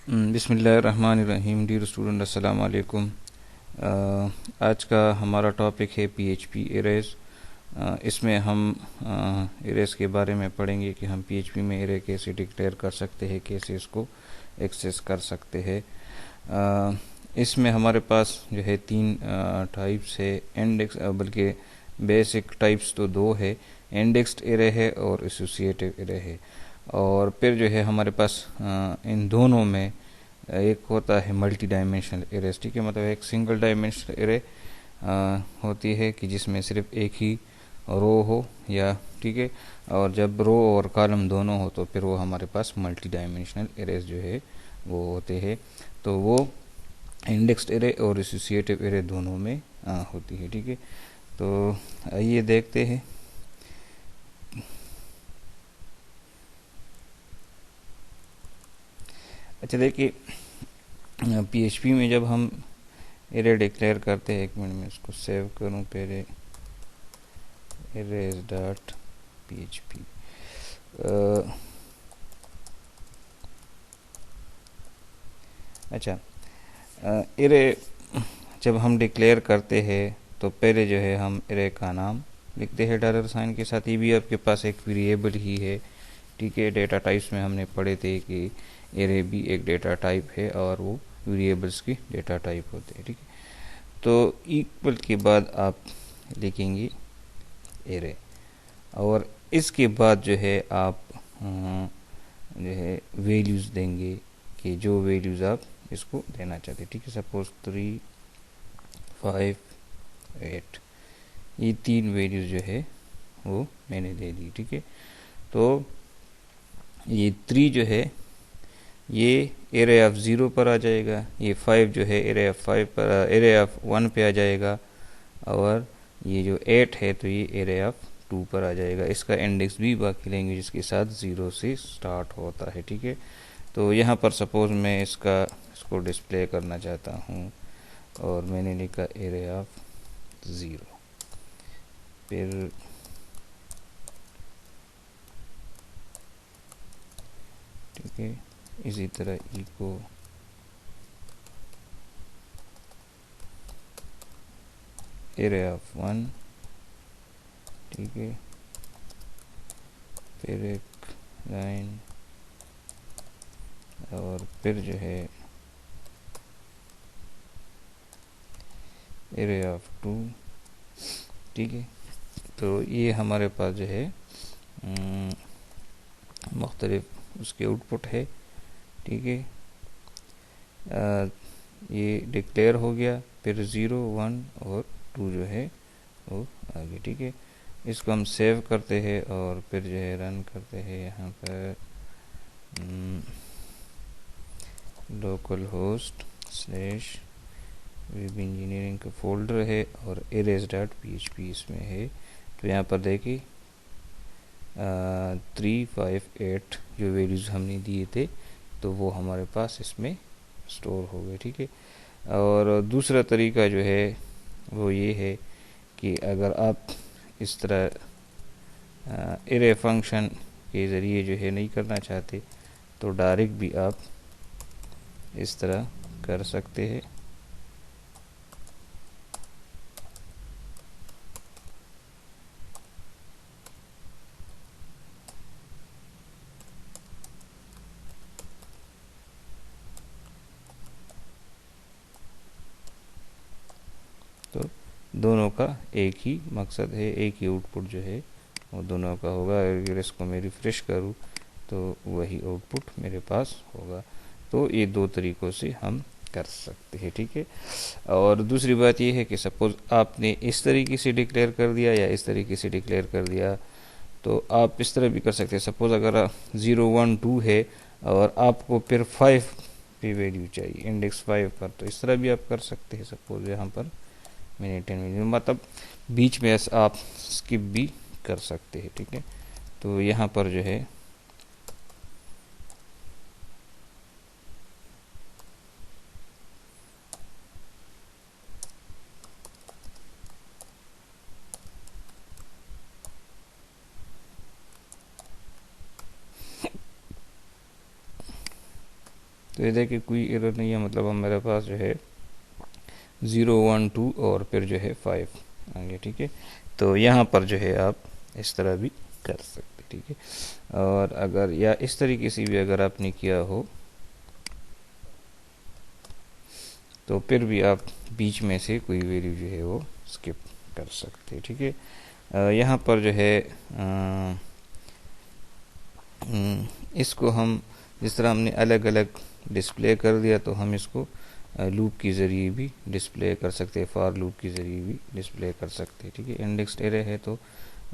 बिस्मिल्लाहिर्रहमानिर्रहीम। Dear student, अस्सलाम वालेकुम। आज का हमारा टॉपिक है पीएचपी एरेज। इसमें हम एरेज के बारे में पढ़ेंगे कि हम पीएचपी में एरे कैसे डिक्लेयर कर सकते हैं, कैसे इसको एक्सेस कर सकते हैं। इसमें हमारे पास जो है तीन टाइप्स है। इंडेक्स बल्कि बेसिक टाइप्स तो दो है, इंडेक्स्ड एरे है और एसोसिएटिव एरे है। और फिर जो है हमारे पास इन दोनों में एक होता है मल्टी डायमेंशनल एरेज। ठीक है, मतलब एक सिंगल डायमेंशनल एरे होती है कि जिसमें सिर्फ एक ही रो हो या ठीक है, और जब रो और कॉलम दोनों हो तो फिर वो हमारे पास मल्टी डायमेंशनल एरेज जो है वो होते हैं। तो वो इंडेक्स्ड एरे और एसोसिएटिव एरे दोनों में होती है। ठीक है, तो आइए देखते हैं। अच्छा देखिए, पीएचपी में जब हम एरे डिक्लेयर करते हैं, एक मिनट में इसको सेव करूं पहले, एरेज डॉट पीएचपी। अच्छा, एरे जब हम डिक्लेयर करते हैं तो पहले जो है हम एरे का नाम लिखते हैं डॉलर साइन के साथ। ये भी आपके पास एक वेरिएबल ही है। ठीक है, डेटा टाइप्स में हमने पढ़े थे कि एरे भी एक डेटा टाइप है और वो वेरिएबल्स की डेटा टाइप होते हैं। ठीक है, तो इक्वल के बाद आप लिखेंगे एरे, और इसके बाद जो है आप जो है वैल्यूज़ देंगे कि जो वैल्यूज़ आप इसको देना चाहते हैं। ठीक है, सपोज 3, 5, 8, ये तीन वैल्यूज़ जो है वो मैंने दे दी। ठीक है, तो ये 3 जो है ये एरे ऑफ 0 पर आ जाएगा, ये 5 जो है एरे ऑफ 5 पर, एरे ऑफ 1 पे आ जाएगा, और ये जो 8 है तो ये एरे ऑफ 2 पर आ जाएगा। इसका इंडेक्स भी बाकी लैंग्वेज जिसके साथ 0 से स्टार्ट होता है। ठीक है, तो यहाँ पर सपोज मैं इसको डिस्प्ले करना चाहता हूँ और मैंने लिखा एरे ऑफ 0। फिर ठीक है, इसी तरह ई को एरे ऑफ 1। ठीक है, फिर एक लाइन, और फिर जो है एरे ऑफ 2। ठीक है, तो ये हमारे पास जो है मुख्तलिफ उसके आउटपुट है। ठीक है, ये डिक्लेयर हो गया, फिर 0, 1 और 2 जो है वो आगे। ठीक है, इसको हम सेव करते हैं और फिर जो है रन करते हैं। यहाँ पर local host slash web engineering का फोल्डर है और एरेज डॉट पीएचपी इसमें है। तो यहाँ पर देखिए 3, 5, 8 जो वैल्यूज़ हमने दिए थे तो वो हमारे पास इसमें स्टोर हो गए। ठीक है, और दूसरा तरीका जो है वो ये है कि अगर आप इस तरह एरे फंक्शन के ज़रिए जो है नहीं करना चाहते तो डायरेक्ट भी आप इस तरह कर सकते हैं। तो दोनों का एक ही मकसद है, एक ही आउटपुट जो है वो दोनों का होगा। अगर इसको मैं रिफ़्रेश करूँ तो वही आउटपुट मेरे पास होगा। तो ये दो तरीक़ों से हम कर सकते हैं। ठीक है, और दूसरी बात ये है कि सपोज़ आपने इस तरीके से डिक्लेयर कर दिया या इस तरीके से डिक्लेयर कर दिया, तो आप इस तरह भी कर सकते हैं। सपोज़ अगर 0, 1, 2 है और आपको फिर 5 पे वैल्यू चाहिए, इंडेक्स 5 पर, तो इस तरह भी आप कर सकते हैं। सपोज़ यहाँ पर मैंने 10 वैल्यू, मतलब बीच में आप स्किप भी कर सकते हैं। ठीक है, तो यहाँ पर जो है तो ये देखिए कोई एरर नहीं है, मतलब हमारे पास जो है 0 1 2 और फिर जो है 5 आएंगे, ठीक है। तो यहाँ पर जो है आप इस तरह भी कर सकते, ठीक है। और अगर या इस तरीके से भी अगर आपने किया हो तो फिर भी आप बीच में से कोई वैल्यू जो है वो स्किप कर सकते हैं, ठीक है। यहाँ पर जो है इसको हम जिस तरह हमने अलग अलग डिस्प्ले कर दिया, तो हम इसको लूप के ज़रिए भी डिस्प्ले कर सकते हैं, फॉर लूप के ज़रिए भी डिस्प्ले कर सकते हैं, ठीक है। इंडेक्स्ड एरे है तो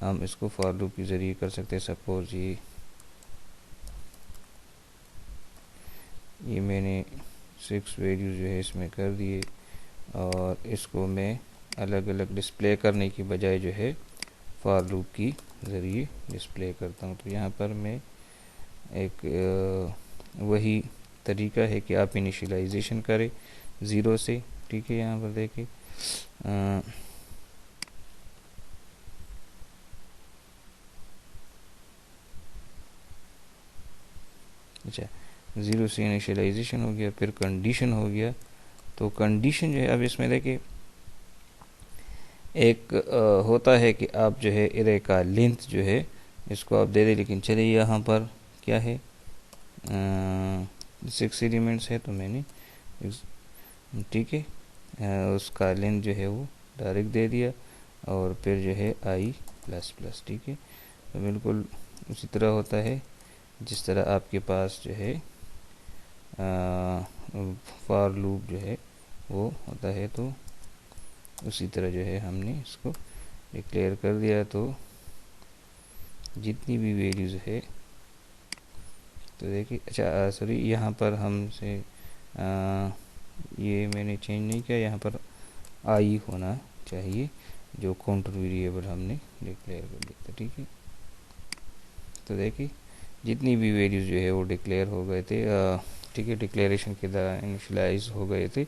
हम इसको फॉर लूप के ज़रिए कर सकते हैं। सपोज ये मैंने 6 वैल्यू जो है इसमें कर दिए, और इसको मैं अलग अलग डिस्प्ले करने की बजाय जो है फॉर लूप की ज़रिए डिस्प्ले करता हूँ। तो यहाँ पर मैं एक वही तरीका है कि आप इनिशियलाइजेशन करें 0 से, ठीक है। यहाँ पर देखिए अच्छा 0 से इनिशियलाइजेशन हो गया, फिर कंडीशन हो गया। तो कंडीशन जो है अब इसमें देखिए एक होता है कि आप जो है एरे का लेंथ जो है इसको आप दे दें, लेकिन चलिए यहाँ पर क्या है 6 एलिमेंट्स है तो मैंने ठीक है उसका लेंथ जो है वो डायरेक्ट दे दिया, और फिर जो है i प्लस प्लस, ठीक है। तो बिल्कुल उसी तरह होता है जिस तरह आपके पास जो है फॉर लूप जो है वो होता है, तो उसी तरह जो है हमने इसको डिक्लेयर कर दिया। तो जितनी भी वैल्यूज़ है, तो देखिए अच्छा सॉरी यहाँ पर हमसे ये मैंने चेंज नहीं किया, यहाँ पर आई होना चाहिए जो काउंटर वेरिएबल हमने डिक्लेयर कर दिया था, ठीक है। तो देखिए जितनी भी वैल्यूज़ जो है वो डिक्लेयर हो गए थे, ठीक है, डिक्लेरेशन के दौरान इनिशियलाइज हो गए थे,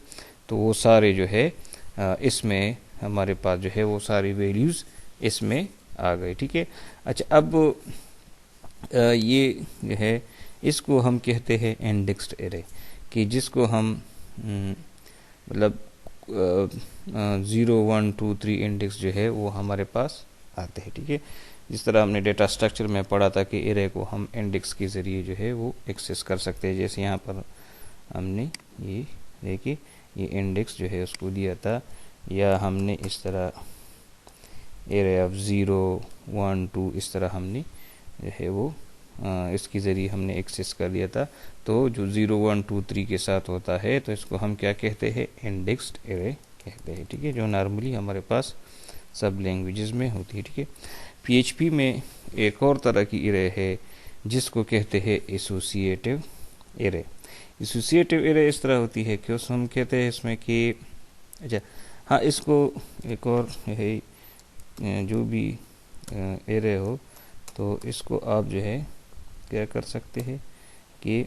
तो वो सारे जो है इसमें हमारे पास जो है वो सारी वैल्यूज़ इसमें आ गई, ठीक है। अच्छा अब ये जो है इसको हम कहते हैं इंडेक्स्ड एरे, कि जिसको हम मतलब 0 1 2 3 इंडेक्स जो है वो हमारे पास आते हैं, ठीक है। जिस तरह हमने डेटा स्ट्रक्चर में पढ़ा था कि एरे को हम इंडेक्स के ज़रिए जो है वो एक्सेस कर सकते हैं। जैसे यहाँ पर हमने ये देखिए ये इंडेक्स जो है उसको दिया था, या हमने इस तरह एरे ऑफ 0 1 2 इस तरह हमने जो है वो इसके ज़रिए हमने एक्सेस कर दिया था। तो जो 0 1 2 3 के साथ होता है तो इसको हम क्या कहते हैं, इंडेक्स्ड एरे कहते हैं, ठीक है, जो नॉर्मली हमारे पास सब लैंग्वेजेस में होती है, ठीक है। PHP में एक और तरह की एरे है जिसको कहते हैं एसोसिएटिव एरे। एसोसिएटिव एरे इस तरह होती है कि उस हम कहते हैं इसमें कि अच्छा हाँ, इसको एक और है जो भी एरे हो तो इसको आप जो है क्या कर सकते हैं कि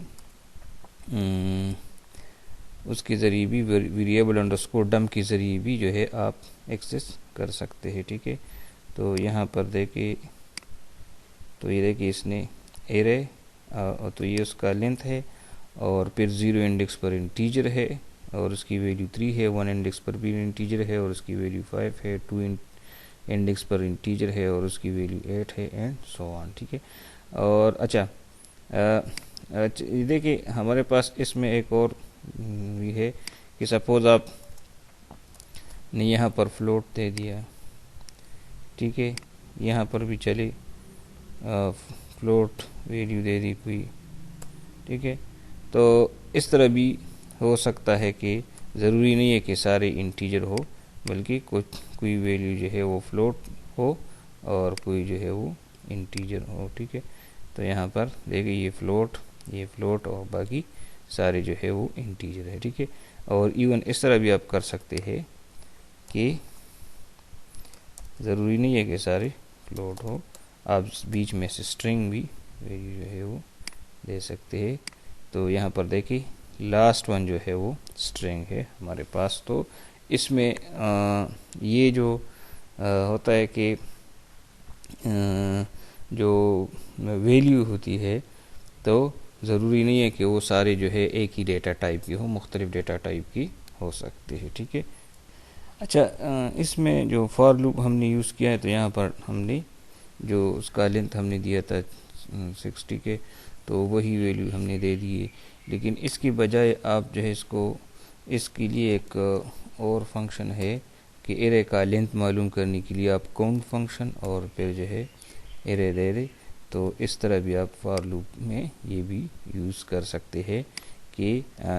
उसके ज़रिए भी वेरिएबल अंडरस्कोर डम के ज़रिए भी जो है आप एक्सेस कर सकते हैं, ठीक है। तो यहाँ पर देखिए, तो ये देखिए इसने एरे तो ये उसका लेंथ है, और फिर 0 इंडेक्स पर इंटीजर है और उसकी वैल्यू 3 है, 1 इंडेक्स पर भी इंटीजर है और उसकी वैल्यू 5 है, 2 इंडेक्स पर इंटीजर है और उसकी वैल्यू 8 है, एंड सो ऑन, ठीक है। और अच्छा देखिए हमारे पास इसमें एक और भी है कि सपोज आप ने यहाँ पर फ्लोट दे दिया, ठीक है, यहाँ पर भी चले फ्लोट वैल्यू दे दी कोई, ठीक है। तो इस तरह भी हो सकता है कि ज़रूरी नहीं है कि सारे इंटीजर हो, बल्कि कोई वैल्यू जो है वो फ्लोट हो और कोई जो है वो इंटीजर हो, ठीक है। तो यहाँ पर देखिए ये फ्लोट और बाकी सारे जो है वो इंटीजर है, ठीक है। और इवन इस तरह भी आप कर सकते हैं कि ज़रूरी नहीं है कि सारे फ्लोट हो, आप बीच में से स्ट्रिंग भी वैल्यू जो है वो दे सकते हैं। तो यहाँ पर देखिए लास्ट वन जो है वो स्ट्रिंग है हमारे पास। तो इसमें ये जो होता है कि जो वैल्यू होती है तो ज़रूरी नहीं है कि वो सारी जो है एक ही डेटा टाइप की हो, मुख्तलिफ डेटा टाइप की हो सकती है, ठीक है। अच्छा, इसमें जो फॉर लूप हमने यूज़ किया है, तो यहाँ पर हमने जो उसका लेंथ हमने दिया था 60 के, तो वही वैल्यू हमने दे दी है। लेकिन इसकी बजाय आप जो है इसके लिए एक और फंक्शन है कि एरे का लेंथ मालूम करने के लिए आप काउंट फंक्शन और फिर जो है एरे दे दे। तो इस तरह भी आप फॉर लूप में ये भी यूज़ कर सकते हैं कि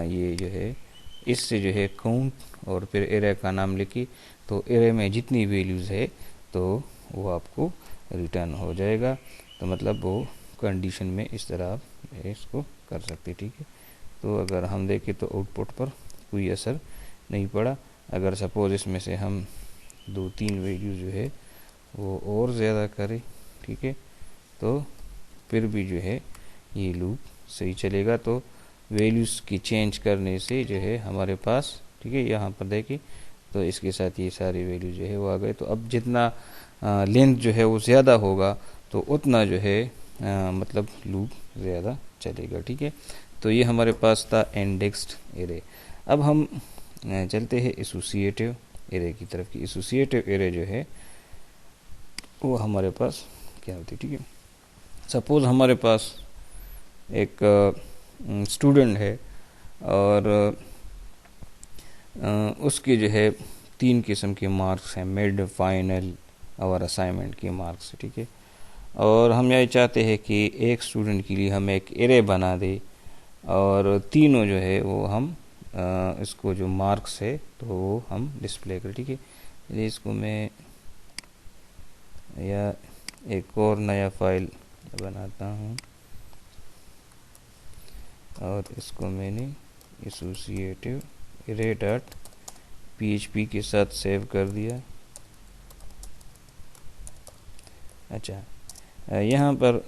ये जो है इससे जो है काउंट और फिर एरे का नाम लिखी, तो एरे में जितनी वैल्यूज़ है तो वो आपको रिटर्न हो जाएगा। तो मतलब वो कंडीशन में इस तरह आप इसको कर सकते, ठीक है। तो अगर हम देखें तो आउटपुट पर कोई असर नहीं पड़ा। अगर सपोज़ इसमें से हम 2-3 वैल्यू जो है वो और ज़्यादा करें, ठीक है, तो फिर भी जो है ये लूप सही चलेगा। तो वैल्यूज़ की चेंज करने से जो है हमारे पास, ठीक है, यहाँ पर देखिए तो इसके साथ ये सारी वैल्यू जो है वो आ गए। तो अब जितना लेंथ जो है वो ज़्यादा होगा तो उतना जो है मतलब लूप ज़्यादा चलेगा, ठीक है। तो ये हमारे पास था इंडेक्स्ड एरे। अब हम चलते हैं एसोसिएटिव एरे की तरफ की। एसोसिएटिव एरे जो है वो हमारे पास क्या होती है, ठीक है। सपोज़ हमारे पास एक स्टूडेंट है और उसके जो है 3 किस्म के मार्क्स हैं, मिड, फाइनल और असाइनमेंट के मार्क्स, ठीक है। और हम यही चाहते हैं कि एक स्टूडेंट के लिए हम एक एरे बना दें और तीनों जो है वो हम इसको जो मार्क्स है तो वो हम डिस्प्ले करें, ठीक है। इसलिए इसको मैं या एक और नया फाइल बनाता हूँ और इसको मैंने एसोसिएटिव एरे डॉट PHP के साथ सेव कर दिया। अच्छा, यहाँ पर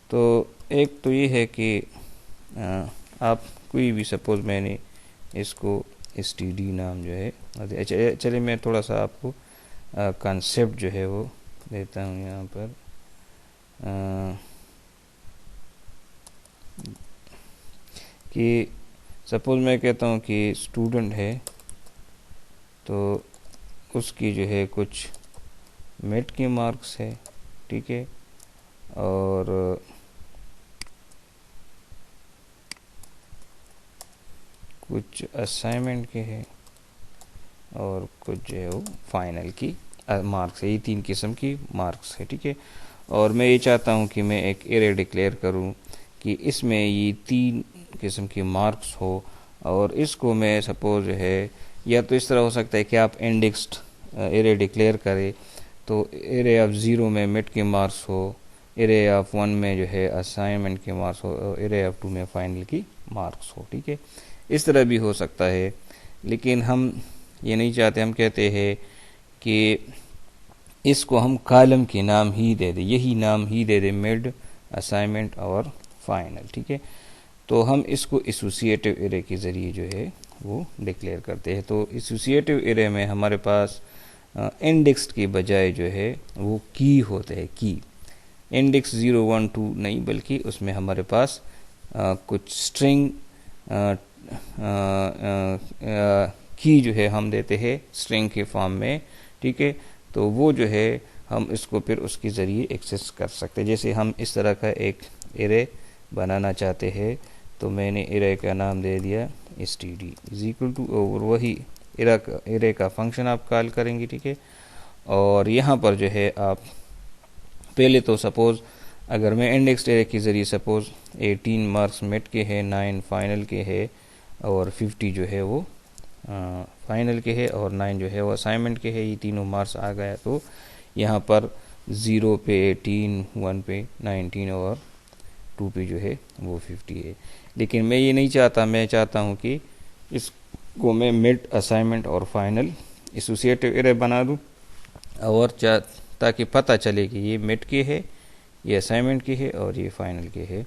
तो एक तो ये है कि आप कोई भी, सपोज़ मैंने इसको std नाम जो है, अच्छा चलिए मैं थोड़ा सा आपको कंसेप्ट जो है वो देता हूँ यहाँ पर। कि सपोज़ मैं कहता हूँ कि स्टूडेंट है तो उसकी जो है कुछ मिड के मार्क्स है, ठीक है, और कुछ असाइनमेंट के है और कुछ जो है वो फाइनल की मार्क्स है। ये 3 किस्म की मार्क्स है, ठीक है। और मैं ये चाहता हूँ कि मैं एक एरे डिक्लेयर करूँ कि इसमें ये 3 किस्म के मार्क्स हो, और इसको मैं सपोज है या तो इस तरह हो सकता है कि आप इंडेक्स्ड एरे डिक्लेयर करें, तो एरे ऑफ 0 में मिड के मार्क्स हो, एरे ऑफ 1 में जो है असाइनमेंट के मार्क्स हो, और एरे ऑफ 2 में फाइनल की मार्क्स हो, ठीक है। इस तरह भी हो सकता है, लेकिन हम ये नहीं चाहते। हम कहते हैं कि इसको हम कॉलम के नाम ही दे दें, यही नाम ही दे दें, मिड, असाइनमेंट और फाइनल, ठीक है। तो हम इसको एसोसिएटिव एरे के ज़रिए जो है वो डिक्लेयर करते हैं। तो एसोसिएटिव एरे में हमारे पास इंडेक्स के बजाय जो है वो की होते हैं, की। इंडेक्स 0, 1, 2 नहीं, बल्कि उसमें हमारे पास कुछ स्ट्रिंग की जो है हम देते हैं स्ट्रिंग के फॉर्म में, ठीक है। तो वो जो है हम इसको फिर उसके ज़रिए एक्सेस कर सकते हैं। जैसे हम इस तरह का एक एरे बनाना चाहते हैं, तो मैंने एरे का नाम दे दिया std इज इक्वल टू, और वही एरे का फंक्शन आप कॉल करेंगे, ठीक है। और यहाँ पर जो है आप पहले तो सपोज़ अगर मैं इंडेक्स एरे के ज़रिए सपोज़ 18 मार्क्स मिड के है, 9 फाइनल के है और 50 जो है वो फाइनल के है और 9 जो है वो असाइनमेंट के है, ये तीनों मार्क्स आ गया। तो यहाँ पर 0 पे 18, 1 पे 19 और 2 पे जो है वो 50 है। लेकिन मैं ये नहीं चाहता, मैं चाहता हूँ कि इसको मैं मिड, असाइनमेंट और फाइनल एसोसिएटिव एरे बना दूँ, और ताकि पता चले कि ये मिड के है, ये असाइनमेंट के है और ये फाइनल के है।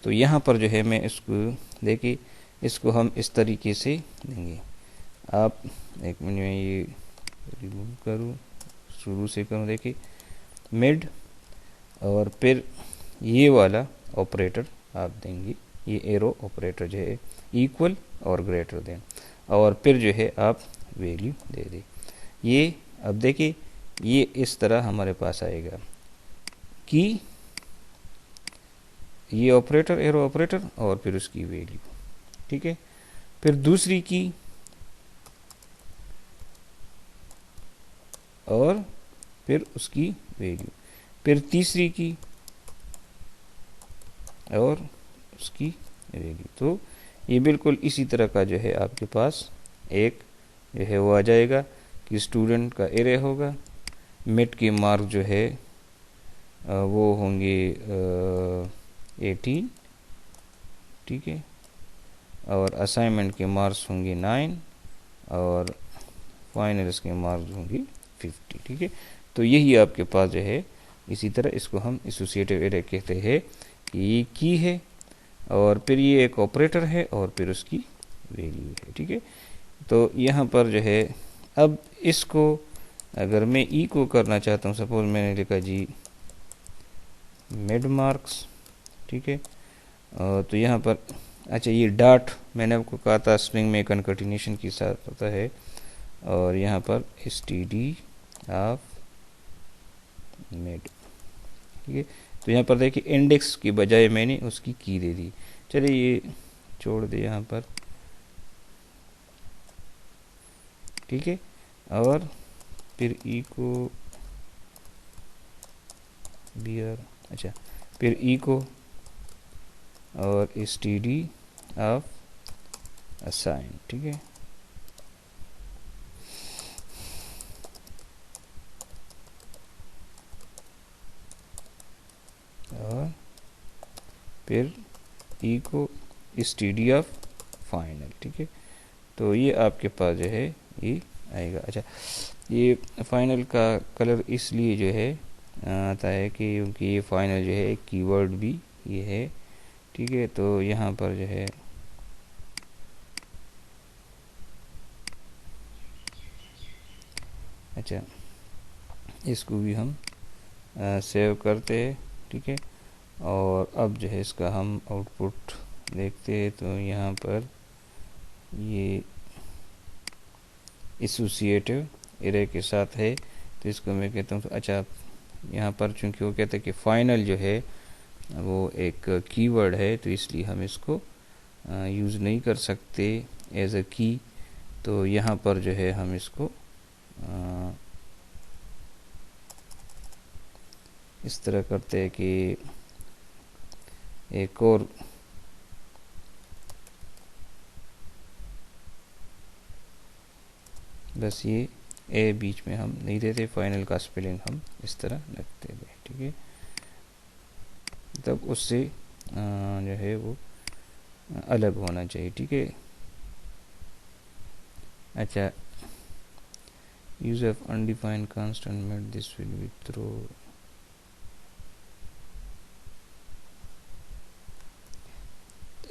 तो यहाँ पर जो है मैं इसको देखिए, इसको हम इस तरीके से देंगे। आप एक मिनट में ये रिमूव करूँ, शुरू से करूँ, देखिए मिड और फिर ये वाला ऑपरेटर आप देंगे, ये एरो ऑपरेटर जो है इक्वल और ग्रेटर देन, और फिर जो है आप वैल्यू दे दें। ये अब देखिए ये इस तरह हमारे पास आएगा कि ये ऑपरेटर एरो ऑपरेटर और फिर उसकी वैल्यू, ठीक है। फिर दूसरी की और फिर उसकी वैल्यू, फिर तीसरी की और उसकी वैल्यू। तो ये बिल्कुल इसी तरह का जो है आपके पास एक जो है वो आ जाएगा कि स्टूडेंट का एरे होगा, मिड के मार्क जो है वो होंगे 18, ठीक है, और असाइनमेंट के मार्क्स होंगे 9 और फाइनल्स के मार्क्स होंगे 50, ठीक है। तो यही आपके पास जो है, इसी तरह इसको हम एसोसिएटिव एरे कहते हैं कि ये की है और फिर ये एक ऑपरेटर है और फिर उसकी वैल्यू है, ठीक है। तो यहाँ पर जो है अब इसको अगर मैं ई को करना चाहता हूँ, सपोज मैंने लिखा जी मिड मार्क्स, ठीक है, तो यहाँ पर अच्छा ये डॉट मैंने आपको कहा था स्ट्रिंग में कनकटिनेशन के साथ होता है, और यहाँ पर std ऑफ मिड, ठीक है। तो यहाँ पर देखिए इंडेक्स की बजाय मैंने उसकी की दे दी, चलिए ये छोड़ दे यहाँ पर, ठीक है। और फिर ई को बियर, अच्छा फिर ई को और std ऑफ असाइन, ठीक है। और फिर ई को std ऑफ फाइनल, ठीक है। तो ये आपके पास जो है ये आएगा। अच्छा ये फाइनल का कलर इसलिए जो है आता है कि क्योंकि ये फाइनल जो है एक कीवर्ड भी ये है, ठीक है। तो यहाँ पर जो है अच्छा इसको भी हम सेव करते हैं, ठीक है। और अब जो है इसका हम आउटपुट देखते हैं, तो यहाँ पर ये एसोसिएटिव एरे के साथ है, तो इसको मैं कहता हूँ। तो अच्छा यहाँ पर चूंकि वो कहते हैं कि फाइनल जो है वो एक कीवर्ड है, तो इसलिए हम इसको यूज़ नहीं कर सकते एज अ की। तो यहाँ पर जो है हम इसको इस तरह करते हैं कि एक और बस ये ए बीच में हम नहीं देते, फाइनल का स्पेलिंग हम इस तरह रखते हैं, ठीक है। तब उससे जो है वो अलग होना चाहिए, ठीक है। अच्छा use of undefined constant made this will be throw,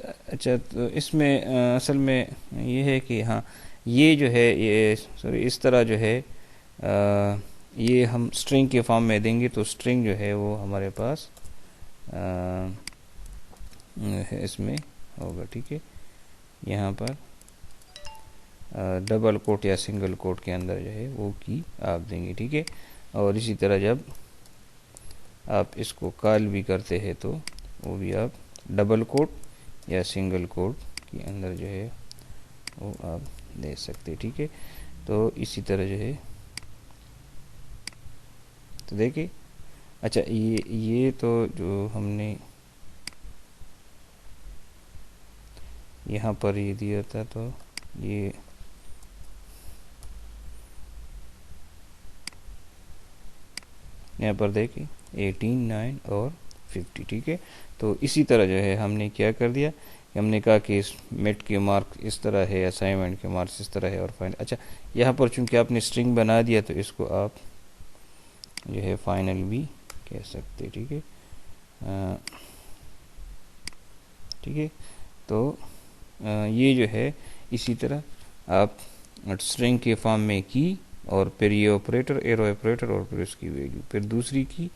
अच्छा तो इसमें असल में ये है कि हाँ ये जो है ये सॉरी इस तरह जो है ये हम स्ट्रिंग के फॉर्म में देंगे, तो स्ट्रिंग जो है वो हमारे पास इसमें होगा, ठीक है। यहाँ पर डबल कोट या सिंगल कोट के अंदर जो है वो की आप देंगे, ठीक है। और इसी तरह जब आप इसको कॉल भी करते हैं तो वो भी आप डबल कोट या सिंगल कोट के अंदर जो है वो आप दे सकते, ठीक है। तो इसी तरह जो है तो देखिए अच्छा ये तो जो हमने यहाँ पर ये दिया था, तो ये यहाँ पर देखिए 18, 9 और 50, ठीक है। तो इसी तरह जो है हमने क्या कर दिया कि हमने कहा कि इस मिड के मार्क इस तरह है, असाइनमेंट के मार्क्स इस तरह है और फाइनल। अच्छा यहाँ पर चूंकि आपने स्ट्रिंग बना दिया तो इसको आप जो है फाइनल भी कह सकते, ठीक है, ठीक है। तो ये जो है इसी तरह आप स्ट्रिंग के फॉर्म में की और फिर ये ऑपरेटर एरो ऑपरेटर और फिर उसकी वैल्यू, फिर दूसरी की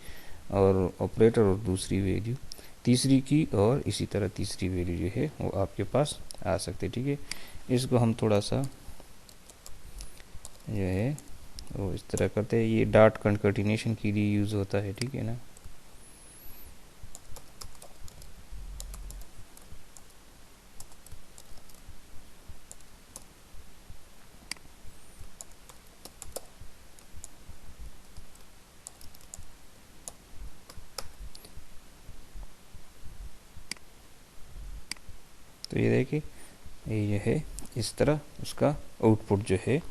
और ऑपरेटर और दूसरी वैल्यू, तीसरी की और इसी तरह तीसरी वैल्यू जो है वो आपके पास आ सकती है। ठीक है, इसको हम थोड़ा सा जो है वो इस तरह करते हैं, ये डॉट कंकैटिनेशन के लिए यूज़ होता है। ठीक है ना, तो ये देखिए ये जो है इस तरह उसका आउटपुट जो है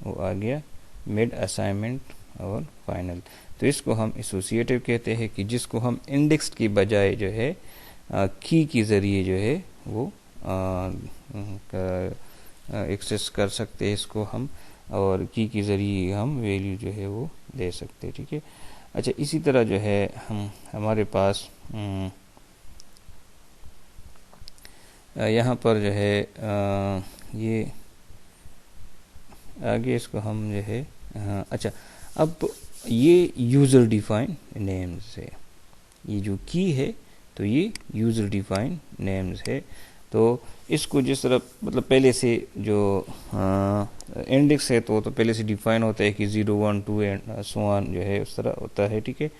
वो आ गया, मिड असाइनमेंट और फाइनल। तो इसको हम एसोसिएटिव कहते हैं कि जिसको हम इंडेक्स की बजाय जो है की के ज़रिए जो है वो एक्सेस कर सकते हैं इसको हम, और की के ज़रिए हम वैल्यू जो है वो दे सकते हैं। ठीक है, अच्छा इसी तरह जो है हम हमारे पास यहाँ पर जो है ये आगे इसको हम जो है अच्छा अब ये यूज़र डिफाइन नेम्स है, ये जो की है तो ये यूज़र डिफाइन नेम्स है। तो इसको जिस तरह मतलब पहले से जो इंडेक्स है तो पहले से डिफाइन होता है कि 0 1 2 एंड सो ऑन जो है उस तरह होता है। ठीक है,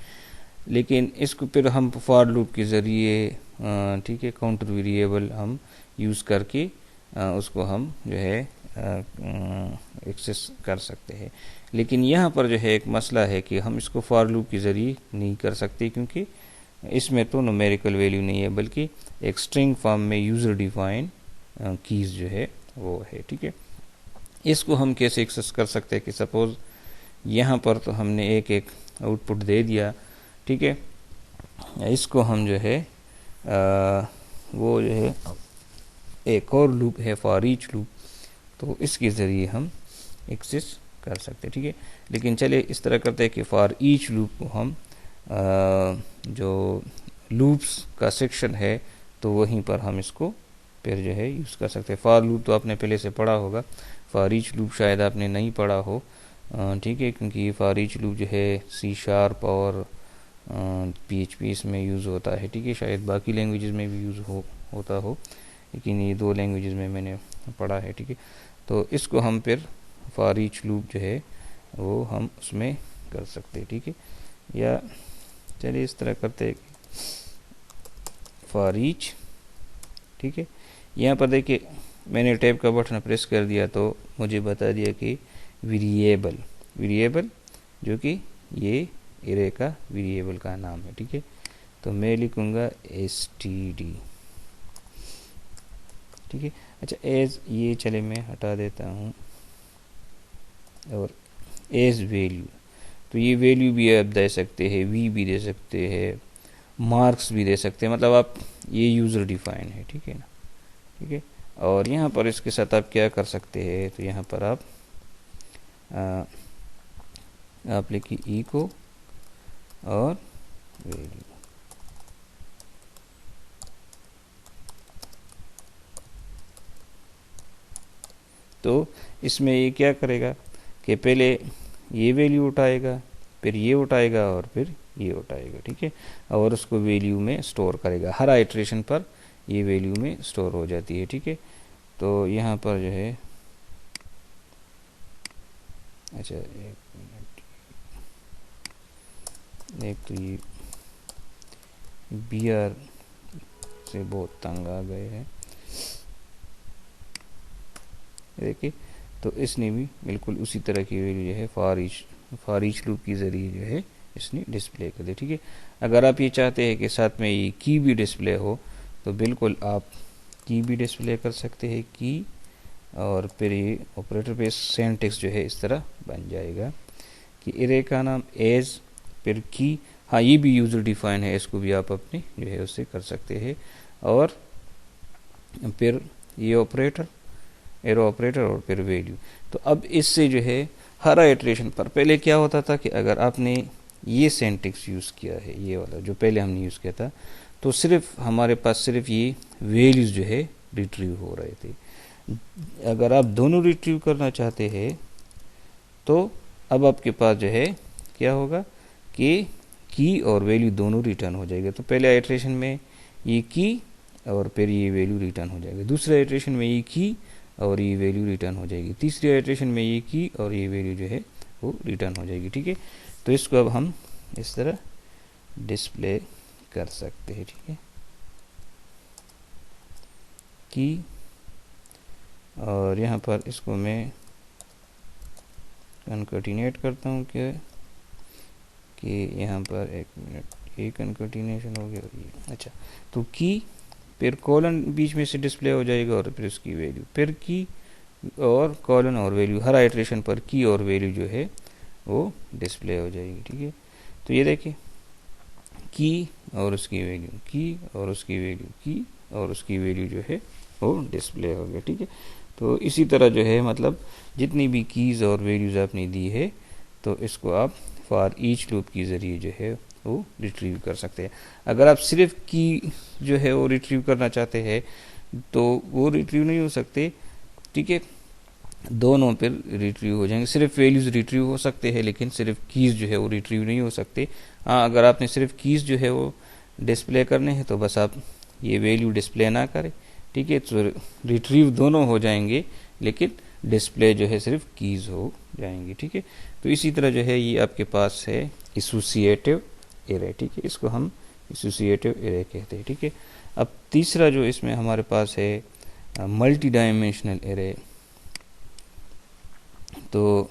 लेकिन इसको फिर हम फॉर लूप के ज़रिए ठीक है काउंटर वेरिएबल हम यूज़ करके उसको हम जो है एक्सेस कर सकते हैं। लेकिन यहाँ पर जो है एक मसला है कि हम इसको फॉर लूप के ज़रिए नहीं कर सकते, क्योंकि इसमें तो न्यूमेरिकल वैल्यू नहीं है बल्कि एक स्ट्रिंग फॉर्म में यूज़र डिफाइन कीज़ जो है वो है। ठीक है, इसको हम कैसे एक्सेस कर सकते हैं कि सपोज़ यहाँ पर तो हमने एक एक आउटपुट दे दिया। ठीक है, इसको हम जो है वो जो है एक और लूप है फॉर ईच लूप, तो इसके ज़रिए हम एक्सेस कर सकते हैं। ठीक है, लेकिन चलिए इस तरह करते हैं कि फॉर ईच लूप को हम जो लूप्स का सेक्शन है तो वहीं पर हम इसको फिर जो है यूज़ कर सकते हैं। फॉर लूप तो आपने पहले से पढ़ा होगा, फॉर ईच लूप शायद आपने नहीं पढ़ा हो। ठीक है, क्योंकि फॉर ईच लूप जो है C# और PHP इसमें यूज़ होता है। ठीक है, शायद बाकी लैंग्वेजेस में भी यूज़ होता हो, लेकिन ये दो लैंग्वेजेस में मैंने पढ़ा है। ठीक है, तो इसको हम फिर फॉर ईच लूप जो है वो हम उसमें कर सकते हैं। ठीक है, या चलिए इस तरह करते हैं फॉर ईच। ठीक है, यहाँ पर देखिए मैंने टैब का बटन प्रेस कर दिया तो मुझे बता दिया कि वेरिएबल जो कि ये एरे का वेरिएबल का नाम है। ठीक है, तो मैं लिखूँगा std। ठीक है, अच्छा एज ये चले मैं हटा देता हूँ, और एज वैल्यू तो ये वैल्यू भी आप दे सकते हैं, वी भी दे सकते हैं, मार्क्स भी दे सकते हैं, मतलब आप ये यूज़र डिफाइन है। ठीक है ना, ठीक है, और यहाँ पर इसके साथ आप क्या कर सकते हैं, तो यहाँ पर आप लिखिए इको और वैल्यू। तो इसमें ये क्या करेगा कि पहले ये वैल्यू उठाएगा, फिर ये उठाएगा और फिर ये उठाएगा। ठीक है, और उसको वैल्यू में स्टोर करेगा, हर आइट्रेशन पर ये वैल्यू में स्टोर हो जाती है। ठीक है, तो यहाँ पर जो है अच्छा एक मिनट, एक तो ये BR से बहुत तंग आ गए हैं, देखिए तो इसने भी बिल्कुल उसी तरह की वैल्यू जो है फॉर ईच लूप के ज़रिए जो है इसने डिस्प्ले कर दी। ठीक है, अगर आप ये चाहते हैं कि साथ में ये की भी डिस्प्ले हो तो बिल्कुल आप की भी डिस्प्ले कर सकते हैं, की, और फिर ये ऑपरेटर पे सिंटैक्स जो है इस तरह बन जाएगा कि एरे का नाम एज फिर की। हाँ, ये भी यूज़र डिफाइन है, इसको भी आप अपने जो है उससे कर सकते हैं, और फिर ये ऑपरेटर एरो ऑपरेटर और फिर वैल्यू। तो अब इससे जो है हर आइट्रेशन पर पहले क्या होता था कि अगर आपने ये सिंटैक्स यूज़ किया है, ये वाला जो पहले हमने यूज़ किया था, तो सिर्फ हमारे पास सिर्फ ये वैल्यूज़ जो है रिट्रीव हो रहे थे। अगर आप दोनों रिट्रीव करना चाहते हैं तो अब आपके पास जो है क्या होगा कि की और वैल्यू दोनों रिटर्न हो जाएगा। तो पहले आइट्रेशन में ये की और फिर ये वैल्यू रिटर्न हो जाएगी। दूसरे इटरेशन में ये की और ये वैल्यू रिटर्न हो जाएगी। तीसरी इटरेशन में ये की और ये वैल्यू जो है वो रिटर्न हो जाएगी, ठीक है। तो इसको अब हम इस तरह डिस्प्ले कर सकते हैं, ठीक है। की और यहाँ पर इसको मैं कनकटिनेट करता हूँ कि यहाँ पर एक मिनट, ये कनकटिनेशन हो गया ये, अच्छा। तो की फिर कॉलन बीच में से डिस्प्ले हो जाएगा और फिर उसकी वैल्यू, फिर की और कॉलन और वैल्यू, हर आइट्रेशन पर की और वैल्यू जो है वो डिस्प्ले हो जाएगी, ठीक है। तो ये देखिए की और उसकी वैल्यू, की और उसकी वैल्यू, की और उसकी वैल्यू जो है वो डिस्प्ले हो गया, ठीक है। तो इसी तरह जो है मतलब जितनी भी कीज़ और वैल्यूज़ आपने दी है तो इसको आप फॉर ईच लूप के ज़रिए जो है वो रिट्रीव कर सकते हैं। अगर आप सिर्फ की जो है वो रिट्रीव करना चाहते हैं तो वो रिट्रीव नहीं हो सकते, ठीक है। दोनों फिर रिट्रीव हो जाएंगे, सिर्फ वैल्यूज़ रिट्रीव हो सकते हैं लेकिन सिर्फ कीज़ जो है वो रिट्रीव नहीं हो सकते। हाँ, अगर आपने सिर्फ कीज़ जो है वो डिस्प्ले करने हैं तो बस आप ये वैल्यू डिस्प्ले ना करें, ठीक है। तो रिट्रीव दोनों हो जाएंगे लेकिन डिस्प्ले जो है सिर्फ कीज़ हो जाएंगी, ठीक है। तो इसी तरह जो है ये आपके पास है एसोसिएटिव एरे, ठीक है। इसको हम एसोसिएटिव एरे कहते हैं, ठीक है। अब तीसरा जो इसमें हमारे पास है मल्टी डायमेंशनल एरे। तो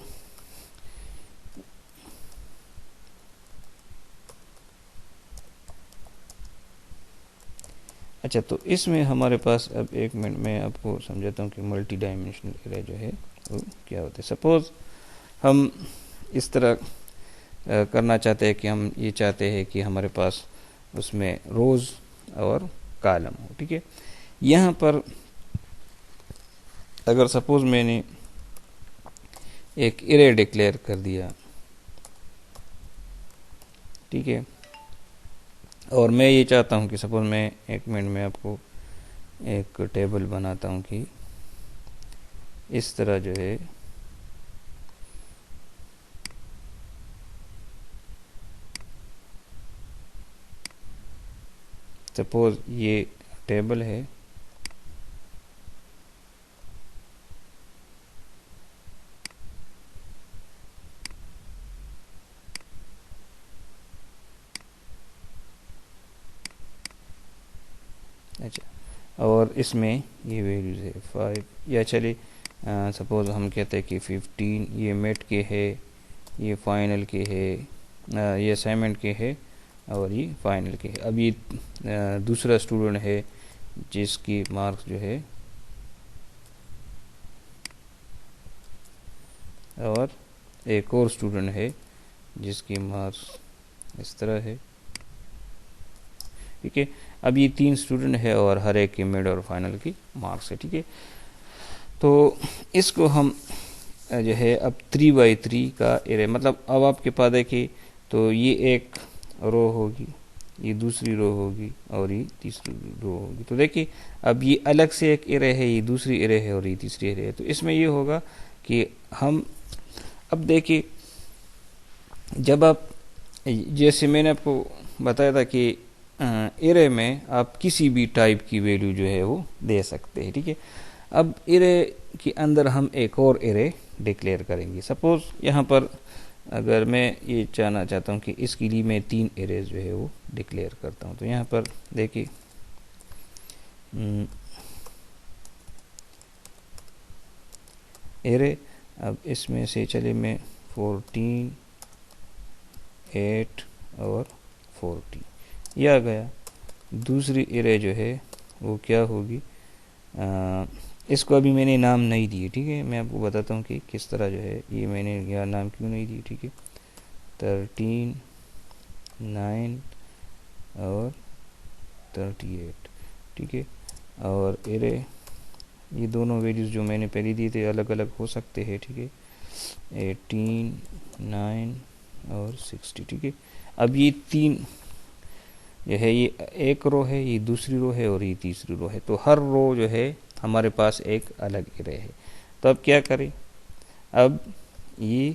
अच्छा, तो इसमें हमारे पास अब एक मिनट में आपको समझाता हूँ कि मल्टी डायमेंशनल एरे जो है वो क्या होता है। सपोज़ हम इस तरह करना चाहते हैं कि हम ये चाहते हैं कि हमारे पास उसमें रोज़ और कॉलम हो, ठीक है। यहाँ पर अगर सपोज़ मैंने एक एरे डिक्लेयर कर दिया, ठीक है, और मैं ये चाहता हूँ कि सपोज़ मैं एक मिनट में आपको एक टेबल बनाता हूँ कि इस तरह जो है सपोज़ ये टेबल है, अच्छा, और इसमें ये वैल्यूज़ है 5, या चलिए सपोज़ हम कहते हैं कि 15 ये मेट के है, ये फाइनल के है, ये असाइनमेंट के है और ये फाइनल के है। अब ये दूसरा स्टूडेंट है जिसकी मार्क्स जो है, और एक और स्टूडेंट है जिसकी मार्क्स इस तरह है, ठीक है। अब ये 3 स्टूडेंट है और हर एक की मिड और फाइनल की मार्क्स है, ठीक है। तो इसको हम जो है अब 3x3 का एरे, मतलब अब आपके पास देखिए तो ये एक रो होगी, ये दूसरी रो होगी और ये तीसरी रो होगी। तो देखिए अब ये अलग से एक एरे है, ये दूसरी एरे है और ये तीसरी एरे है। तो इसमें ये होगा कि हम अब देखिए जब आप, जैसे मैंने आपको बताया था कि एरे में आप किसी भी टाइप की वैल्यू जो है वो दे सकते हैं, ठीक है। अब एरे के अंदर हम एक और एरे डिक्लेयर करेंगे। सपोज़ यहाँ पर अगर मैं ये चाहना चाहता हूँ कि इसके लिए मैं 3 एरेज जो है वो डिक्लेयर करता हूँ। तो यहाँ पर देखिए एरे, अब इसमें से चलिए मैं 14, 8 और 40 ये आ गया। दूसरी एरे जो है वो क्या होगी, इसको अभी मैंने नाम नहीं दिए, ठीक है। मैं आपको बताता हूँ कि किस तरह जो है ये मैंने यहाँ नाम क्यों नहीं दिए, ठीक है। 13, 9 और 38, ठीक है। और एरे ये दोनों वैल्यूज़ जो मैंने पहले दिए थे अलग अलग हो सकते हैं, ठीक है। 18, 9 और 60, ठीक है। अब ये 3 जो है, ये एक रो है, ये दूसरी रो है और ये तीसरी रो है। तो हर रो जो है हमारे पास एक अलग एरे है। तो अब क्या करें, अब ये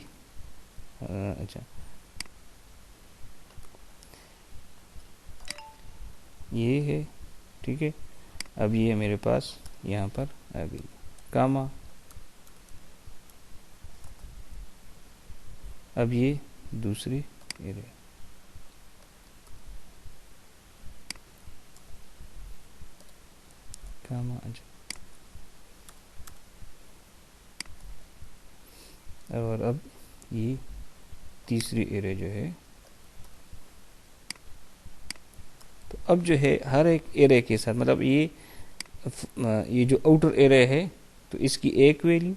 अच्छा ये है ठीक है। अब ये मेरे पास यहाँ पर आ गई कामा। अब ये दूसरी एरे, कामा। और अब ये तीसरी एरे जो है, तो अब जो है हर एक एरे के साथ, मतलब ये जो आउटर एरे है तो इसकी एक वैल्यू,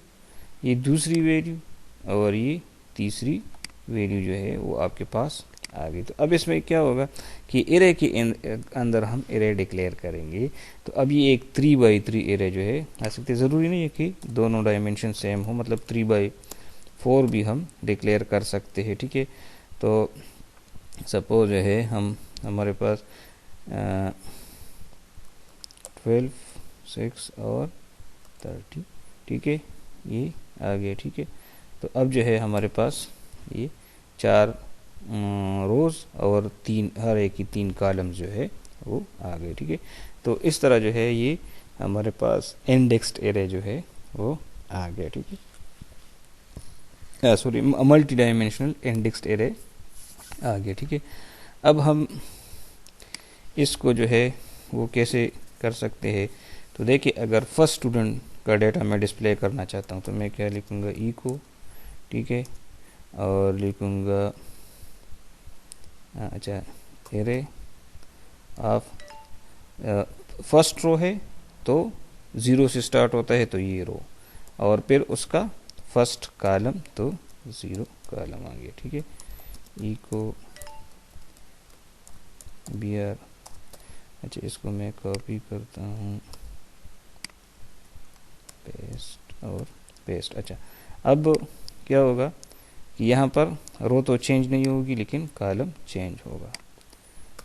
ये दूसरी वैल्यू और ये तीसरी वैल्यू जो है वो आपके पास आ गई। तो अब इसमें क्या होगा कि एरे के अंदर हम एरे डिक्लेयर करेंगे। तो अब ये एक 3x3 एरे जो है आ सकते, ज़रूरी नहीं है कि दोनों डायमेंशन सेम हो, मतलब 3x4 भी हम डिक्लेयर कर सकते हैं, ठीक है। तो सपोज जो है हमारे पास 12, 6 और 30, ठीक है, ये आ गया, ठीक है। तो अब जो है हमारे पास ये 4 रोज़ और 3, हर एक की 3 कॉलम्स जो है वो आ गए, ठीक है। तो इस तरह जो है ये हमारे पास इंडेक्स्ड एरे जो है वो आ गया, ठीक है। Sorry, multi dimensional indexed array आ गया, ठीक है। अब हम इसको जो है वो कैसे कर सकते हैं, तो देखिए अगर फर्स्ट स्टूडेंट का डेटा मैं डिस्प्ले करना चाहता हूँ तो मैं क्या लिखूँगा, इको, ठीक है, और लिखूँगा अच्छा एरे ऑफ फर्स्ट रो है तो 0 से स्टार्ट होता है तो ये रो, और फिर उसका फर्स्ट कॉलम तो 0 कॉलम आ गया, ठीक है। इको br, अच्छा इसको मैं कॉपी करता हूँ, पेस्ट और पेस्ट। अच्छा अब क्या होगा कि यहाँ पर रो तो चेंज नहीं होगी लेकिन कॉलम चेंज होगा।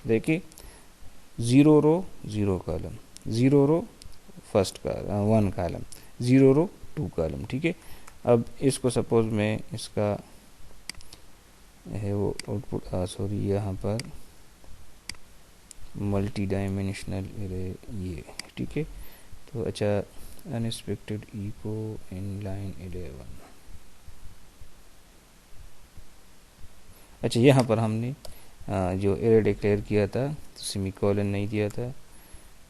देखिए 0 रो 0 कॉलम, 0 रो फर्स्ट का 1 कॉलम, 0 रो 2 कॉलम, ठीक है। अब इसको सपोज मैं इसका है वो आउटपुट, सॉरी यहाँ पर मल्टी डायमेंशनल एरे ये, ठीक है। तो अच्छा अनएक्सपेक्टेड इको इन लाइन 11, अच्छा यहाँ पर हमने जो एरे डिक्लेयर किया था तो सेमीकोलन नहीं दिया था।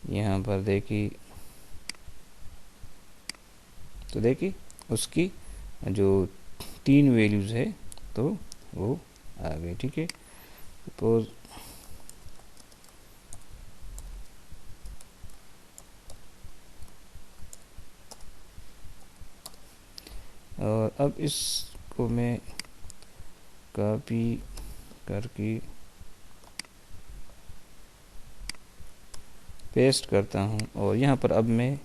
यहाँ पर देखिए, तो देखिए उसकी जो 3 वैल्यूज़ है तो वो आ गई, ठीक है। सपोज और अब इसको मैं कॉपी करके पेस्ट करता हूँ और यहाँ पर अब मैं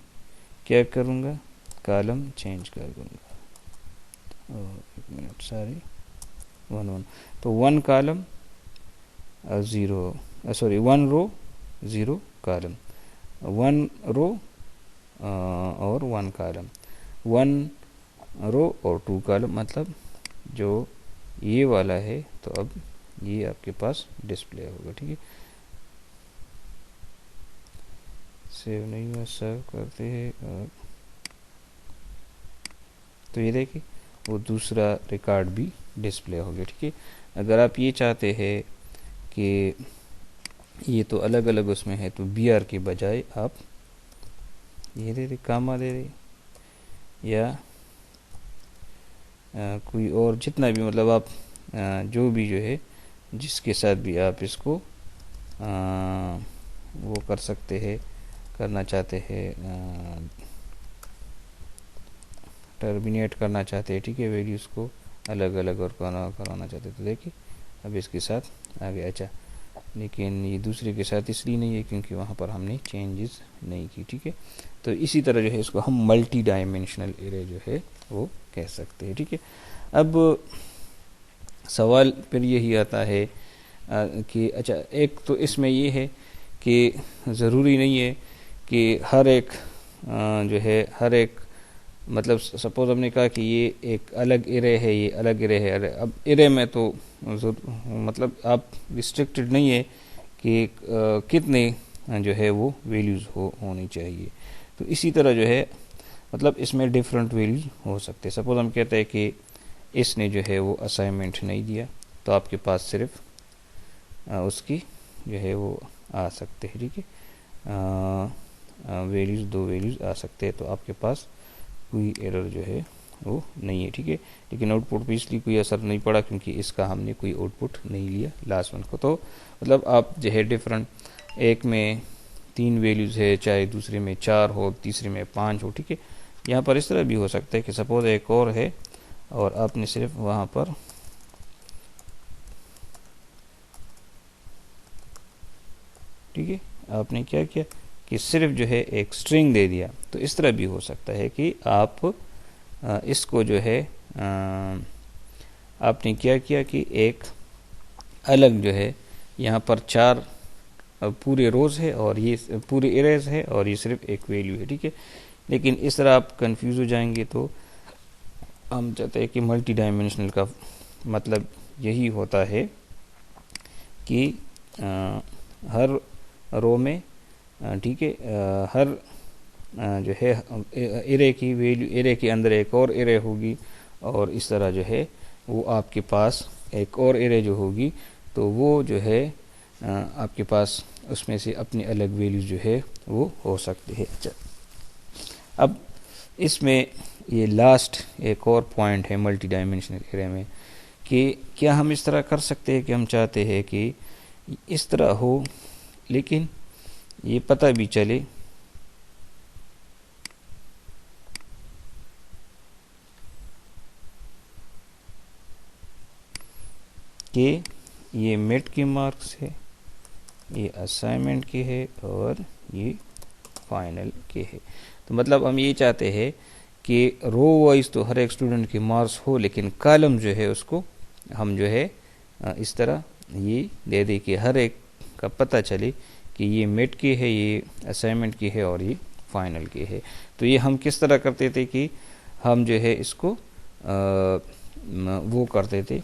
क्या करूँगा, कॉलम चेंज कर दूँगा। और 1 मिनट, सॉरी 1 तो 1 कॉलम 0, सॉरी 1 रो 0 कॉलम, 1 रो और 1 कॉलम, 1 रो और 2 कॉलम, मतलब जो ये वाला है तो अब ये आपके पास डिस्प्ले होगा, ठीक है। सेव नहीं हुआ, सेव करते हैं और तो ये देखिए वो दूसरा रिकॉर्ड भी डिस्प्ले हो गया, ठीक है। अगर आप ये चाहते हैं कि ये तो अलग अलग उसमें है तो br के बजाय आप ये दे दे, कामा दे दे, या कोई और जितना भी, मतलब आप जो भी जो है जिसके साथ भी आप इसको वो कर सकते हैं, करना चाहते हैं, टर्मिनेट करना चाहते हैं, ठीक है, वैल्यूज़ को अलग अलग और करवाना चाहते हैं। तो देखिए अब इसके साथ आ गया। अच्छा लेकिन ये दूसरे के साथ इसलिए नहीं है क्योंकि वहाँ पर हमने चेंजेस नहीं की, ठीक है। तो इसी तरह जो है इसको हम मल्टी डायमेंशनल एरे जो है वो कह सकते हैं, ठीक है। अब सवाल फिर यही आता है कि अच्छा एक तो इसमें ये है कि ज़रूरी नहीं है कि हर एक जो है हर एक, मतलब सपोज हमने कहा कि ये एक अलग एरे है, ये अलग एरे है। अब एरे में तो मतलब आप रिस्ट्रिक्टेड नहीं है कि कितने जो है वो वैल्यूज़ होनी चाहिए। तो इसी तरह जो है मतलब इसमें डिफरेंट वैल्यूज हो सकते हैं। सपोज हम कहते हैं कि इसने जो है वो असाइनमेंट नहीं दिया, तो आपके पास सिर्फ उसकी जो है वो आ सकते हैं, ठीक है, वैल्यूज़, दो वैल्यूज़ आ सकते हैं, तो आपके पास कोई एरर जो है वो नहीं है, ठीक है। लेकिन आउटपुट पे इसलिए कोई असर नहीं पड़ा क्योंकि इसका हमने कोई आउटपुट नहीं लिया लास्ट वन को। तो मतलब आप जो है डिफरेंट, एक में 3 वैल्यूज़ है, चाहे दूसरे में 4 हो, तीसरे में 5 हो, ठीक है। यहाँ पर इस तरह भी हो सकता है कि सपोज एक और है और आपने सिर्फ वहाँ पर ठीक है आपने क्या किया कि सिर्फ जो है एक स्ट्रिंग दे दिया। तो इस तरह भी हो सकता है कि आप इसको जो है आपने क्या किया कि एक अलग जो है यहाँ पर 4 पूरे रोज है और ये पूरे एरेज है और ये सिर्फ एक वैल्यू है, ठीक है। लेकिन इस तरह आप कंफ्यूज हो जाएंगे। तो हम चाहते हैं कि मल्टी डायमेंशनल का मतलब यही होता है कि हर रो में ठीक है हर जो है एरे की वैल्यू, एरे के अंदर एक और एरे होगी और इस तरह जो है वो आपके पास एक और एरे जो होगी तो वो जो है आपके पास उसमें से अपनी अलग वैल्यू जो है वो हो सकती है। अच्छा, अब इसमें ये लास्ट एक और पॉइंट है मल्टी डायमेंशनल एरे में कि क्या हम इस तरह कर सकते हैं कि हम चाहते हैं कि इस तरह हो लेकिन ये पता भी चले कि ये मिड के मार्क्स है, ये असाइनमेंट के है और ये फाइनल के है। तो मतलब हम ये चाहते हैं कि रो वाइज तो हर एक स्टूडेंट के मार्क्स हो लेकिन कॉलम जो है उसको हम जो है इस तरह ये दे दे कि हर एक का पता चले कि ये मिड की है, ये असाइनमेंट की है और ये फाइनल की है। तो ये हम किस तरह करते थे कि हम जो है इसको वो करते थे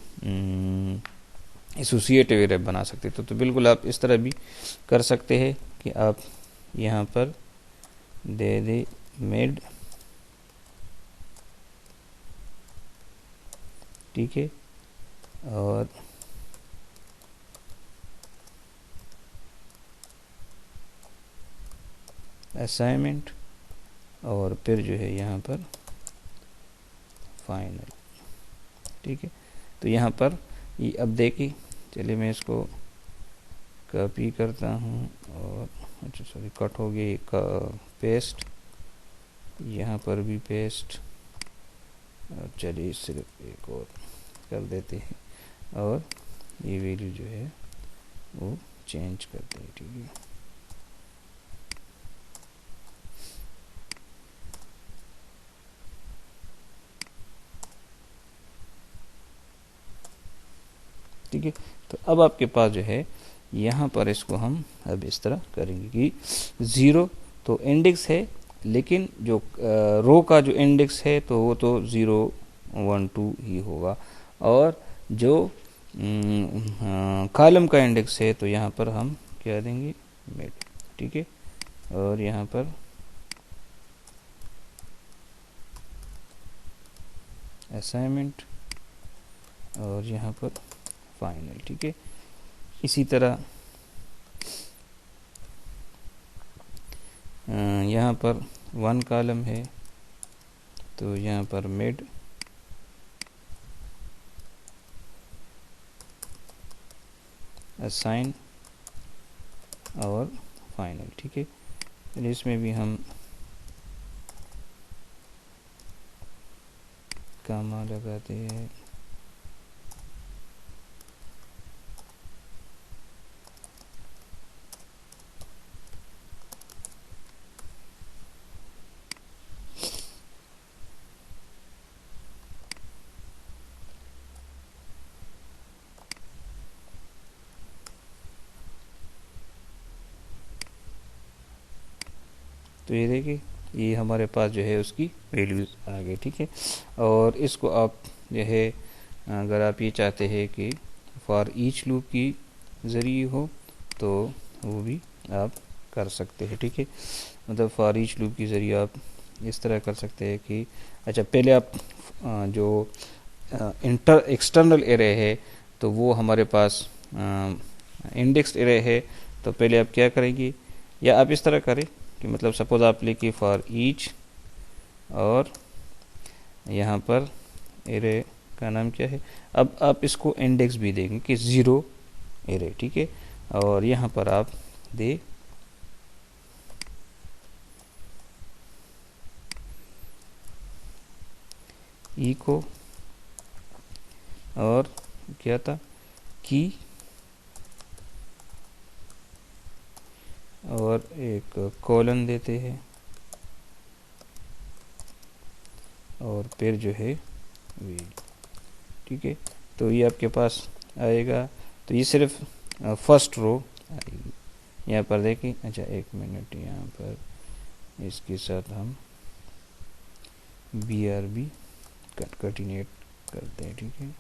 एसोसिएटिव एरे बना सकते थे। तो बिल्कुल आप इस तरह भी कर सकते हैं कि आप यहाँ पर दे दे मिड, ठीक है, और असाइनमेंट और फिर जो है यहाँ पर फाइनल, ठीक है। तो यहाँ पर ये अब देखिए, चलिए मैं इसको कॉपी करता हूँ और अच्छा सॉरी कट हो गई, पेस्ट, यहाँ पर भी पेस्ट, और चलिए सिर्फ एक और कर देते हैं और ये वैल्यू जो है वो चेंज करते हैं, ठीक है। ठीक है, तो अब आपके पास जो है यहाँ पर इसको हम अब इस तरह करेंगे कि 0 तो इंडेक्स है लेकिन जो रो का जो इंडेक्स है तो वो तो 0 1 2 ही होगा और जो कॉलम का इंडेक्स है तो यहाँ पर हम क्या देंगे मिड, ठीक है, और यहाँ पर असाइनमेंट और यहाँ पर फाइनल, ठीक है। इसी तरह यहाँ पर 1 कॉलम है तो यहाँ पर मिड, असाइन और फाइनल, ठीक है। इसमें भी हम कामा लगाते हैं, तो ये देखिए ये हमारे पास जो है उसकी वैल्यूज आ गई, ठीक है। और इसको आप जो है अगर आप ये चाहते हैं कि फॉर ईच लूप की ज़रिए हो तो वो भी आप कर सकते हैं, ठीक है। मतलब फॉर ईच लूप के ज़रिए आप इस तरह कर सकते हैं कि अच्छा पहले आप जो एक्सटर्नल एरे है तो वो हमारे पास इंडेक्स्ड एरे है, तो पहले आप क्या करेंगे, या आप इस तरह करें कि मतलब सपोज आप लिखिए फॉर ईच, और यहाँ पर एरे का नाम क्या है, अब आप इसको इंडेक्स भी देंगे कि 0 एरे, ठीक है। और यहाँ पर आप दे इको, और क्या था की, और एक कॉलन देते हैं, और फिर जो है वी, ठीक है। तो ये आपके पास आएगा, तो ये सिर्फ फर्स्ट रो आएगी। यहाँ पर देखिए, अच्छा एक मिनट, यहाँ पर इसके साथ हम BRB कंकैटिनेट करते हैं, ठीक है।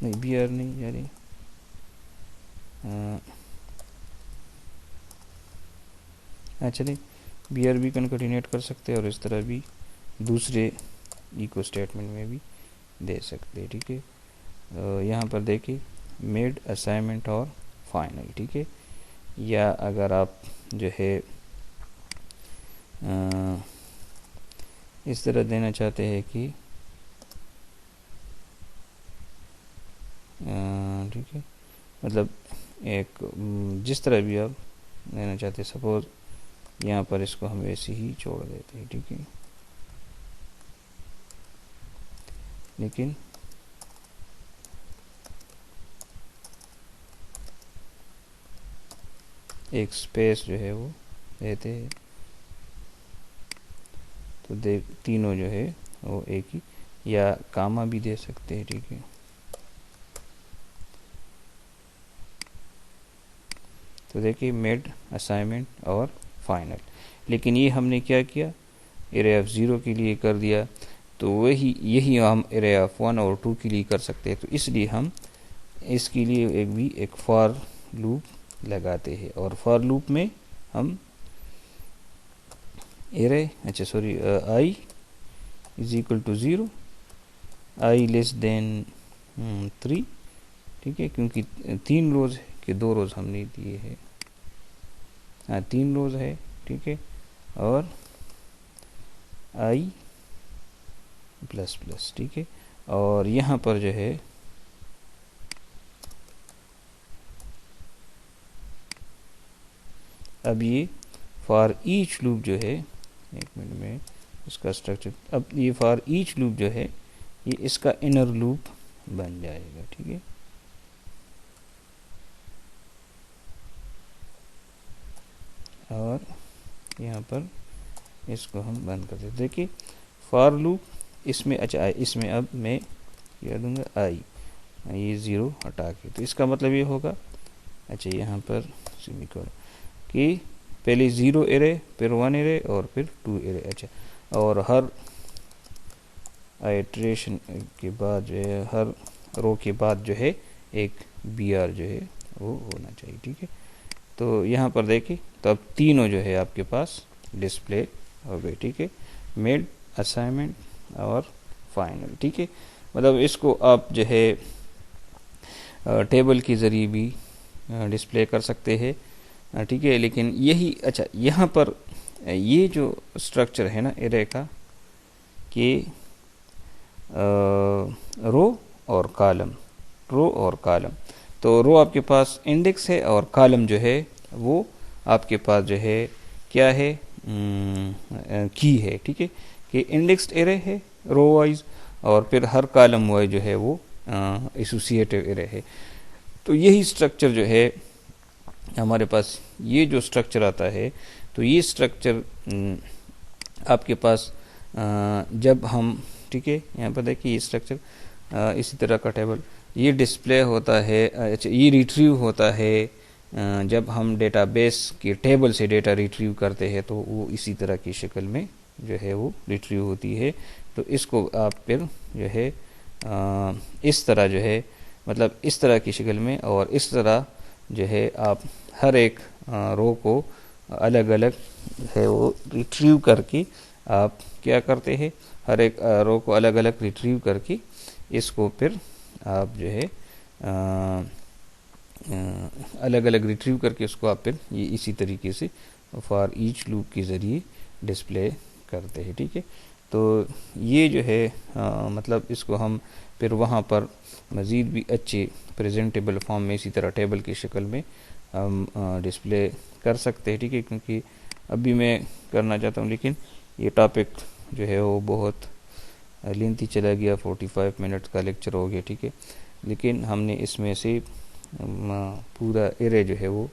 नहीं BR नहीं, यानी अच्छा नहीं, BRB कंकैटिनेट कर सकते हैं, और इस तरह भी दूसरे इको स्टेटमेंट में भी दे सकते हैं, ठीक है। यहाँ पर देखिए मेड, असाइनमेंट और फाइनल, ठीक है। या अगर आप जो है इस तरह देना चाहते हैं कि ठीक है, मतलब एक जिस तरह भी आप देना चाहते हैं, सपोज यहाँ पर इसको हम ऐसे ही छोड़ देते हैं, ठीक है। लेकिन एक स्पेस जो है वो देते हैं, तो तीनों जो है वो एक ही, या कामा भी दे सकते हैं, ठीक है। तो देखिए मेड, असाइनमेंट और फाइनल, लेकिन ये हमने क्या किया, एरे ऑफ 0 के लिए कर दिया, तो यही हम एरे ऑफ 1 और 2 के लिए कर सकते हैं। तो इसलिए हम इसके लिए एक फॉर लूप लगाते हैं, और फॉर लूप में हम array i is equal to 0, i less than 3, ठीक है, क्योंकि 3 रोज के 2 रोज हमने दिए हैं, हाँ 3 रोज है, ठीक है। और आई प्लस प्लस, ठीक है। और यहाँ पर जो है अब ये फॉर ईच लूप जो है, एक मिनट में इसका स्ट्रक्चर, अब ये फॉर ईच लूप जो है ये इसका इनर लूप बन जाएगा, ठीक है। और यहाँ पर इसको हम बंद कर देते, देखिए फॉर लूप इसमें, अच्छा इसमें अब मैं क्या दूंगा, आई, ये 0 हटा के, तो इसका मतलब ये होगा, अच्छा यहाँ पर सेमीकोलन कि पहले 0 एरे, फिर 1 एरे, और फिर 2 एरे, अच्छा, और हर आइट्रेशन के बाद जो है, हर रो के बाद जो है एक BR जो है वो होना चाहिए, ठीक है। तो यहाँ पर देखिए, तो अब तीनों जो है आपके पास डिस्प्ले हो गए, ठीक है, मेड, असाइनमेंट और फाइनल, ठीक है। मतलब इसको आप जो है टेबल के ज़रिए भी डिस्प्ले कर सकते हैं, ठीक है। लेकिन यही, अच्छा यहाँ पर ये जो स्ट्रक्चर है ना एरे का, कि रो और कॉलम, रो और कॉलम, तो रो आपके पास इंडेक्स है, और कॉलम जो है वो आपके पास जो है क्या है, की है, ठीक है, कि इंडेक्स्ड एरे है रो वाइज, और फिर हर कॉलम वाइज जो है वो एसोसिएटिव एरे है। तो यही स्ट्रक्चर जो है हमारे पास, ये जो स्ट्रक्चर आता है, तो ये स्ट्रक्चर आपके पास जब हम, ठीक है, यहाँ पर देखिए ये स्ट्रक्चर इसी तरह का टेबल ये डिस्प्ले होता है, अच्छा ये रिट्रीव होता है जब हम डेटाबेस के टेबल से डेटा रिट्रीव करते हैं, तो वो इसी तरह की शक्ल में जो है वो रिट्रीव होती है। तो इसको आप फिर जो है इस तरह जो है, मतलब इस तरह की शक्ल में, और इस तरह जो है आप हर एक रो को अलग अलग है वो रिट्रीव करके आप क्या करते हैं, हर एक रो को अलग अलग रिट्रीव करके इसको फिर आप जो है अलग अलग रिट्रीव करके उसको आप फिर ये इसी तरीके से फॉर ईच लूप के ज़रिए डिस्प्ले करते हैं। ठीक है, तो ये जो है मतलब इसको हम फिर वहाँ पर मज़ीद भी अच्छे प्रेजेंटेबल फॉर्म में इसी तरह टेबल की शक्ल में हम डिस्प्ले कर सकते हैं। ठीक है, क्योंकि अभी मैं करना चाहता हूँ, लेकिन ये टॉपिक जो है वो बहुत लेंथी चला गया, 45 मिनट का लेक्चर हो गया। ठीक है, लेकिन हमने इसमें से पूरा एरे जो है वो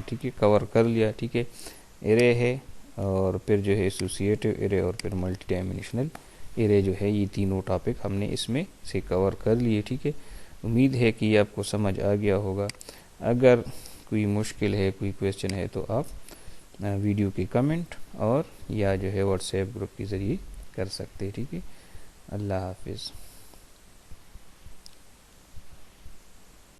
ठीक है कवर कर लिया। ठीक है, एरे है और फिर जो है एसोसिएटिव एरे और फिर मल्टी डायमेंशनल एरे जो है, ये तीनों टॉपिक हमने इसमें से कवर कर लिए। ठीक है, उम्मीद है कि ये आपको समझ आ गया होगा। अगर कोई मुश्किल है, कोई क्वेश्चन है, तो आप वीडियो के कमेंट और या जो है व्हाट्सएप ग्रुप के ज़रिए कर सकते हैं। ठीक है, अल्लाह हाफिज़।